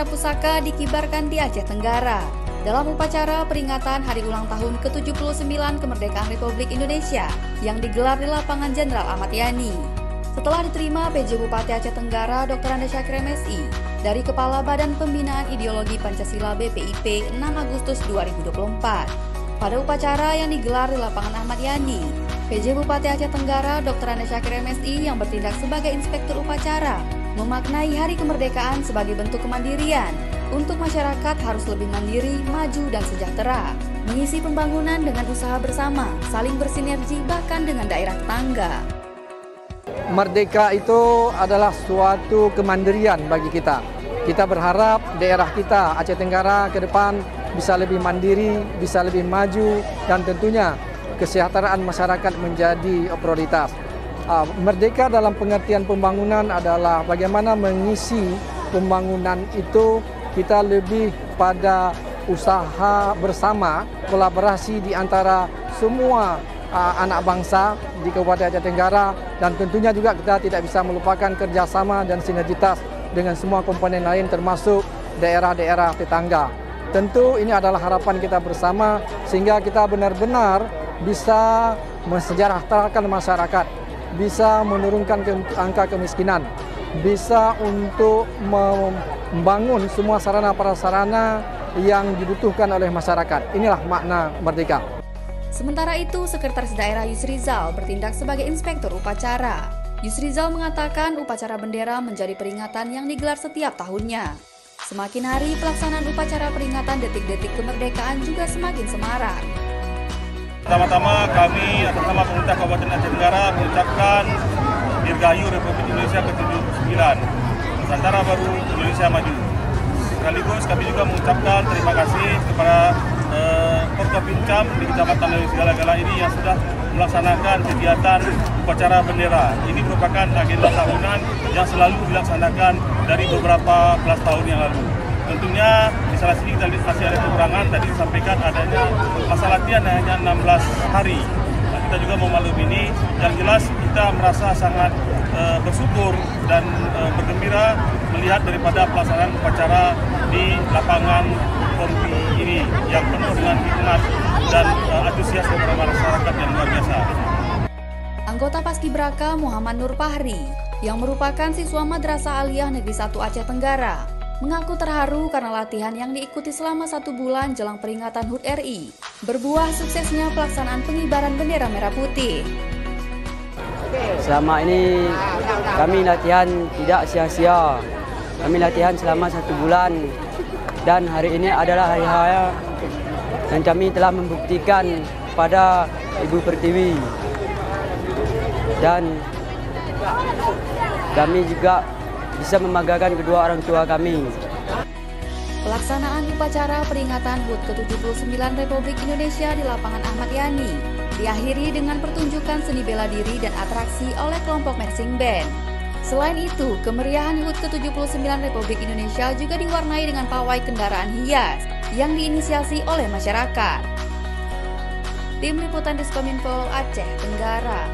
bendera pusaka dikibarkan di Aceh Tenggara dalam upacara peringatan Hari Ulang Tahun ke-79 Kemerdekaan Republik Indonesia yang digelar di Lapangan Jenderal Ahmad Yani. Setelah diterima PJ Bupati Aceh Tenggara Dr. Anda Syakir MSI dari Kepala Badan Pembinaan Ideologi Pancasila BPIP 6 Agustus 2024. Pada upacara yang digelar di Lapangan Ahmad Yani, PJ Bupati Aceh Tenggara Dr. Anda Syakir MSI yang bertindak sebagai inspektur upacara memaknai Hari Kemerdekaan sebagai bentuk kemandirian untuk masyarakat harus lebih mandiri, maju, dan sejahtera, mengisi pembangunan dengan usaha bersama, saling bersinergi bahkan dengan daerah tetangga. Merdeka itu adalah suatu kemandirian bagi kita. Kita berharap daerah kita, Aceh Tenggara, ke depan bisa lebih mandiri, bisa lebih maju, dan tentunya kesejahteraan masyarakat menjadi prioritas. Merdeka dalam pengertian pembangunan adalah bagaimana mengisi pembangunan itu kita lebih pada usaha bersama, kolaborasi di antara semua anak bangsa di Kabupaten Aceh Tenggara, dan tentunya juga kita tidak bisa melupakan kerjasama dan sinergitas dengan semua komponen lain termasuk daerah-daerah tetangga. Tentu ini adalah harapan kita bersama sehingga kita benar-benar bisa mensejahterakan masyarakat, bisa menurunkan angka kemiskinan, bisa untuk membangun semua sarana prasarana yang dibutuhkan oleh masyarakat. Inilah makna merdeka. Sementara itu, Sekretaris Daerah Yusrizal bertindak sebagai inspektur upacara. Yusrizal mengatakan upacara bendera menjadi peringatan yang digelar setiap tahunnya. Semakin hari, pelaksanaan upacara peringatan detik-detik kemerdekaan juga semakin semarak. Pertama-tama kami atas nama pemerintah Kabupaten Aceh Tenggara mengucapkan Dirgahayu Republik Indonesia ke-79, Nusantara Baru Indonesia Maju. Sekaligus kami juga mengucapkan terima kasih kepada Porkopincam di Kecamatan Lewi Segala-Gala ini yang sudah melaksanakan kegiatan upacara bendera. Ini merupakan agenda tahunan yang selalu dilaksanakan dari beberapa belas tahun yang lalu. Tentunya di salah sini kita masih ada kekurangan, tadi disampaikan adanya masa latihan hanya 16 hari. Nah, kita juga memaklum ini, yang jelas kita merasa sangat bersyukur dan bergembira melihat daripada pelaksanaan upacara di lapangan Kompi ini yang penuh dengan hikmat dan antusias dari masyarakat yang luar biasa. Anggota Paskibraka Muhammad Nur Fahri yang merupakan siswa Madrasah Aliyah Negeri 1 Aceh Tenggara mengaku terharu karena latihan yang diikuti selama 1 bulan jelang peringatan HUT RI berbuah suksesnya pelaksanaan pengibaran bendera merah putih. Selama ini kami latihan tidak sia-sia. Kami latihan selama 1 bulan dan hari ini adalah hari raya dan kami telah membuktikan pada Ibu Pertiwi dan kami juga bisa membanggakan kedua orang tua kami. Pelaksanaan upacara peringatan HUT ke-79 Republik Indonesia di Lapangan Ahmad Yani diakhiri dengan pertunjukan seni bela diri dan atraksi oleh kelompok marching band. Selain itu, kemeriahan HUT ke-79 Republik Indonesia juga diwarnai dengan pawai kendaraan hias yang diinisiasi oleh masyarakat. Tim Liputan Diskominfo Aceh Tenggara.